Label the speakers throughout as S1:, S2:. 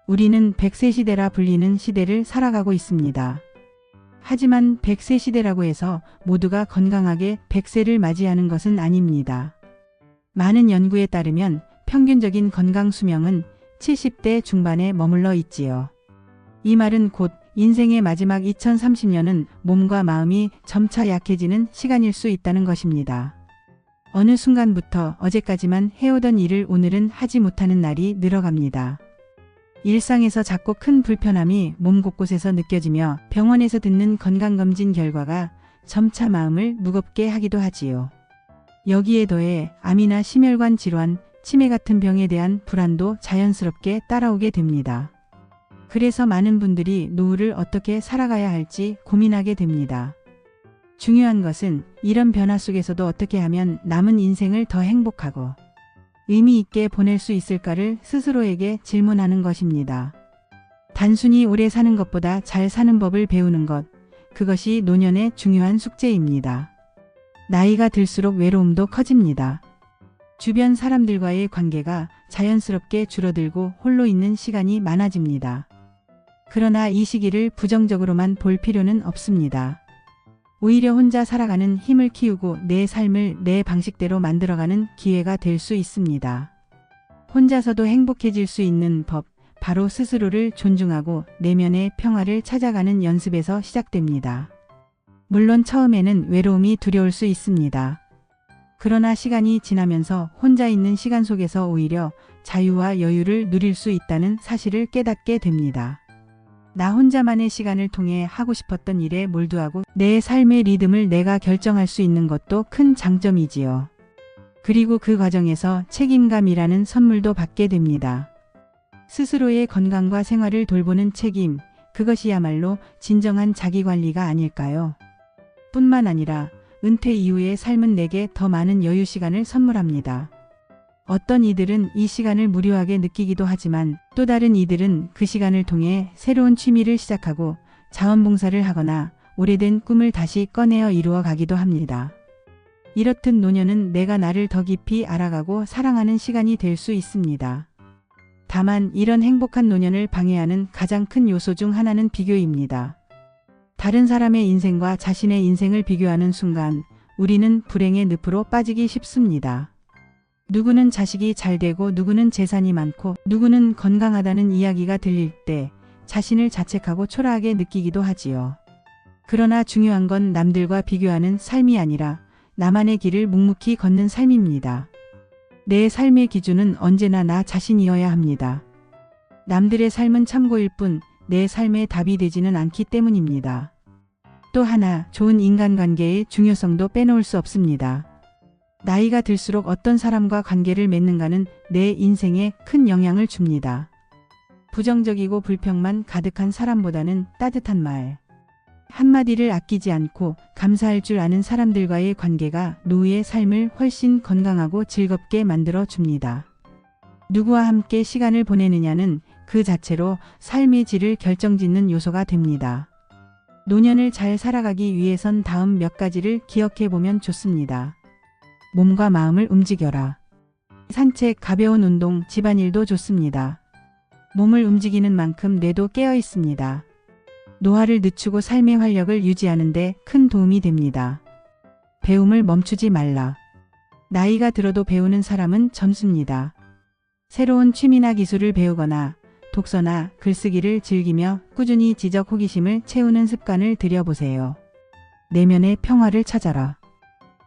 S1: 우리는 100세 시대라 불리는 시대를 살아가고 있습니다. 하지만 100세 시대라고 해서 모두가 건강하게 100세를 맞이하는 것은 아닙니다. 많은 연구에 따르면 평균적인 건강 수명은 70대 중반에 머물러 있지요. 이 말은 곧 인생의 마지막 2030년은 몸과 마음이 점차 약해지는 시간일 수 있다는 것입니다. 어느 순간부터 어제까지만 해오던 일을 오늘은 하지 못하는 날이 늘어갑니다. 일상에서 작고 큰 불편함이 몸 곳곳에서 느껴지며 병원에서 듣는 건강검진 결과가 점차 마음을 무겁게 하기도 하지요. 여기에 더해 암이나 심혈관 질환, 치매 같은 병에 대한 불안도 자연스럽게 따라오게 됩니다. 그래서 많은 분들이 노후를 어떻게 살아가야 할지 고민하게 됩니다. 중요한 것은 이런 변화 속에서도 어떻게 하면 남은 인생을 더 행복하고 의미 있게 보낼 수 있을까를 스스로에게 질문하는 것입니다. 단순히 오래 사는 것보다 잘 사는 법을 배우는 것, 그것이 노년의 중요한 숙제입니다. 나이가 들수록 외로움도 커집니다. 주변 사람들과의 관계가 자연스럽게 줄어들고 홀로 있는 시간이 많아집니다. 그러나 이 시기를 부정적으로만 볼 필요는 없습니다. 오히려 혼자 살아가는 힘을 키우고 내 삶을 내 방식대로 만들어가는 기회가 될 수 있습니다. 혼자서도 행복해질 수 있는 법, 바로 스스로를 존중하고 내면의 평화를 찾아가는 연습에서 시작됩니다. 물론 처음에는 외로움이 두려울 수 있습니다. 그러나 시간이 지나면서 혼자 있는 시간 속에서 오히려 자유와 여유를 누릴 수 있다는 사실을 깨닫게 됩니다. 나 혼자만의 시간을 통해 하고 싶었던 일에 몰두하고 내 삶의 리듬을 내가 결정할 수 있는 것도 큰 장점이지요. 그리고 그 과정에서 책임감이라는 선물도 받게 됩니다. 스스로의 건강과 생활을 돌보는 책임, 그것이야말로 진정한 자기관리가 아닐까요? 뿐만 아니라 은퇴 이후의 삶은 내게 더 많은 여유 시간을 선물합니다. 어떤 이들은 이 시간을 무료하게 느끼기도 하지만 또 다른 이들은 그 시간을 통해 새로운 취미를 시작하고 자원봉사를 하거나 오래된 꿈을 다시 꺼내어 이루어 가기도 합니다. 이렇듯 노년은 내가 나를 더 깊이 알아가고 사랑하는 시간이 될 수 있습니다. 다만 이런 행복한 노년을 방해하는 가장 큰 요소 중 하나는 비교입니다. 다른 사람의 인생과 자신의 인생을 비교하는 순간 우리는 불행의 늪으로 빠지기 쉽습니다. 누구는 자식이 잘 되고 누구는 재산이 많고 누구는 건강하다는 이야기가 들릴 때 자신을 자책하고 초라하게 느끼기도 하지요. 그러나 중요한 건 남들과 비교하는 삶이 아니라 나만의 길을 묵묵히 걷는 삶입니다. 내 삶의 기준은 언제나 나 자신이어야 합니다. 남들의 삶은 참고일 뿐 내 삶의 답이 되지는 않기 때문입니다. 또 하나, 좋은 인간관계의 중요성도 빼놓을 수 없습니다. 나이가 들수록 어떤 사람과 관계를 맺는가는 내 인생에 큰 영향을 줍니다. 부정적이고 불평만 가득한 사람보다는 따뜻한 말, 한마디를 아끼지 않고 감사할 줄 아는 사람들과의 관계가 노후의 삶을 훨씬 건강하고 즐겁게 만들어 줍니다. 누구와 함께 시간을 보내느냐는 그 자체로 삶의 질을 결정짓는 요소가 됩니다. 노년을 잘 살아가기 위해선 다음 몇 가지를 기억해 보면 좋습니다. 몸과 마음을 움직여라. 산책, 가벼운 운동, 집안일도 좋습니다. 몸을 움직이는 만큼 뇌도 깨어 있습니다. 노화를 늦추고 삶의 활력을 유지하는 데 큰 도움이 됩니다. 배움을 멈추지 말라. 나이가 들어도 배우는 사람은 젊습니다. 새로운 취미나 기술을 배우거나 독서나 글쓰기를 즐기며 꾸준히 지적 호기심을 채우는 습관을 들여보세요. 내면의 평화를 찾아라.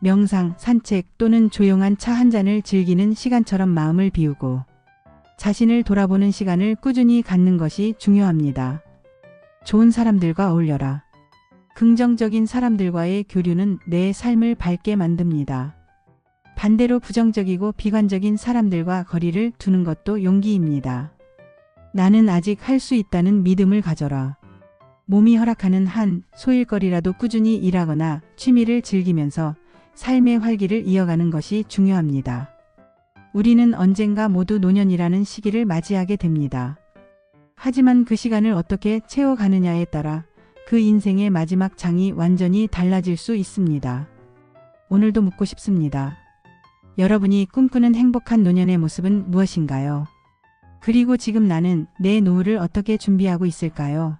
S1: 명상, 산책 또는 조용한 차 한 잔을 즐기는 시간처럼 마음을 비우고 자신을 돌아보는 시간을 꾸준히 갖는 것이 중요합니다. 좋은 사람들과 어울려라. 긍정적인 사람들과의 교류는 내 삶을 밝게 만듭니다. 반대로 부정적이고 비관적인 사람들과 거리를 두는 것도 용기입니다. 나는 아직 할 수 있다는 믿음을 가져라. 몸이 허락하는 한 소일거리라도 꾸준히 일하거나 취미를 즐기면서 삶의 활기를 이어가는 것이 중요합니다. 우리는 언젠가 모두 노년이라는 시기를 맞이하게 됩니다. 하지만 그 시간을 어떻게 채워가느냐에 따라 그 인생의 마지막 장이 완전히 달라질 수 있습니다. 오늘도 묻고 싶습니다. 여러분이 꿈꾸는 행복한 노년의 모습은 무엇인가요? 그리고 지금 나는 내 노후를 어떻게 준비하고 있을까요?